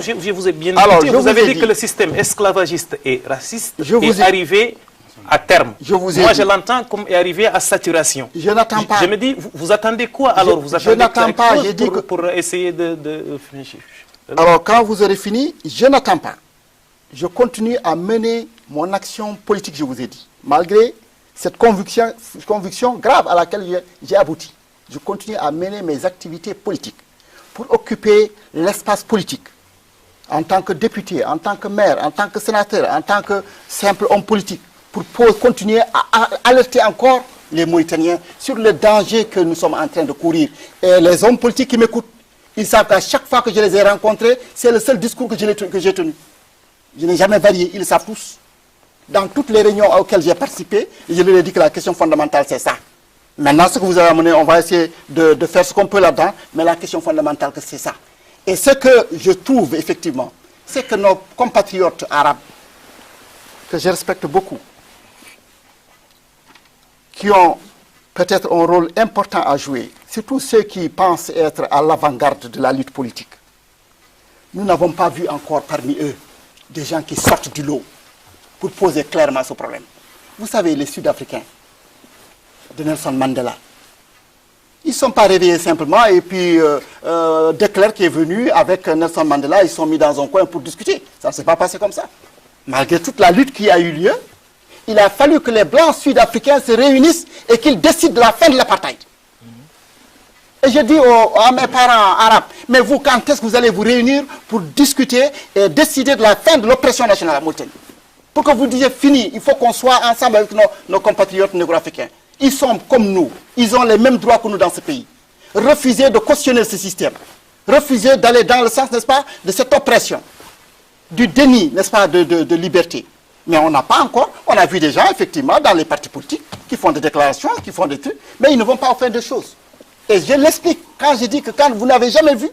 Je vous ai bien écouté. Vous avez dit que le système esclavagiste et raciste est arrivé à terme. Moi, je l'entends comme est arrivé à saturation. Je n'attends pas. Je me dis, vous attendez quoi alors? Je n'attends pas. Pour essayer de finir. Alors, quand vous aurez fini, je n'attends pas. Je continue à mener mon action politique, je vous ai dit. Malgré cette conviction grave à laquelle j'ai abouti. Je continue à mener mes activités politiques pour occuper l'espace politique. En tant que député, en tant que maire, en tant que sénateur, en tant que simple homme politique, pour continuer à alerter encore les Mauritaniens sur le danger que nous sommes en train de courir. Et les hommes politiques qui m'écoutent, ils savent qu'à chaque fois que je les ai rencontrés, c'est le seul discours que j'ai tenu. Je n'ai jamais varié, ils le savent tous. Dans toutes les réunions auxquelles j'ai participé, je leur ai dit que la question fondamentale, c'est ça. Maintenant, ce que vous avez amené, on va essayer de faire ce qu'on peut là-dedans, mais la question fondamentale, c'est ça. Et ce que je trouve, effectivement, c'est que nos compatriotes arabes, que je respecte beaucoup, qui ont peut-être un rôle important à jouer, surtout ceux qui pensent être à l'avant-garde de la lutte politique. Nous n'avons pas vu encore parmi eux des gens qui sortent du lot pour poser clairement ce problème. Vous savez, les Sud-Africains de Nelson Mandela, ils ne sont pas réveillés simplement et puis De Klerk qui est venu avec Nelson Mandela, ils sont mis dans un coin pour discuter. Ça ne s'est pas passé comme ça. Malgré toute la lutte qui a eu lieu, il a fallu que les Blancs sud-africains se réunissent et qu'ils décident de la fin de l'apartheid. Et je dis à mes parents arabes, mais vous, quand est-ce que vous allez vous réunir pour discuter et décider de la fin de l'oppression nationale à Mauritanie? Pour que vous disiez fini, il faut qu'on soit ensemble avec nos compatriotes négro-africains. Ils sont comme nous, ils ont les mêmes droits que nous dans ce pays. Refuser de cautionner ce système, refuser d'aller dans le sens, n'est-ce pas, de cette oppression, du déni, n'est-ce pas, de liberté. Mais on n'a pas encore, on a vu des gens, effectivement, dans les partis politiques, qui font des déclarations, qui font des trucs, mais ils ne vont pas faire de choses. Et je l'explique, quand je dis que quand vous n'avez jamais vu,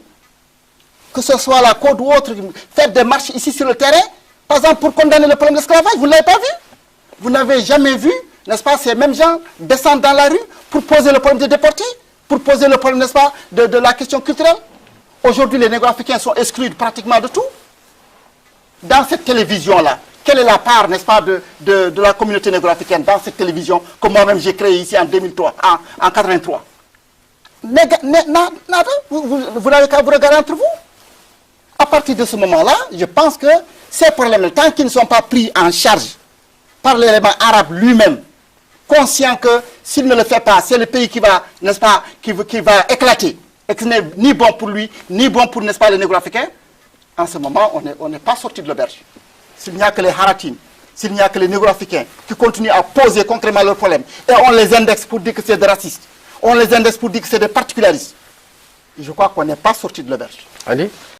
que ce soit la Côte ou autre, faire des marches ici sur le terrain, par exemple, pour condamner le problème de l'esclavage, vous ne l'avez pas vu. Vous n'avez jamais vu, n'est-ce pas, ces mêmes gens descendre dans la rue pour poser le problème des déportés, pour poser le problème, n'est-ce pas, de la question culturelle. Aujourd'hui, les négro-africains sont exclus pratiquement de tout. Dans cette télévision-là, quelle est la part, n'est-ce pas, de la communauté négro-africaine dans cette télévision que moi-même j'ai créée ici en 2003, en 83? Vous n'avez qu'à vous regarder entre vous. À partir de ce moment-là, je pense que ces problèmes, tant qu'ils ne sont pas pris en charge par l'élément arabe lui-même, conscient que s'il ne le fait pas, c'est le pays qui va, n'est-ce pas, qui va éclater, et que ce n'est ni bon pour lui, ni bon pour, n'est-ce pas, les négro-africains, en ce moment, on n'est pas sorti de l'auberge. S'il n'y a que les Haratines, s'il n'y a que les négro-africains qui continuent à poser concrètement leurs problèmes, et on les indexe pour dire que c'est des racistes, on les indexe pour dire que c'est des particularistes, je crois qu'on n'est pas sorti de l'auberge. Allez.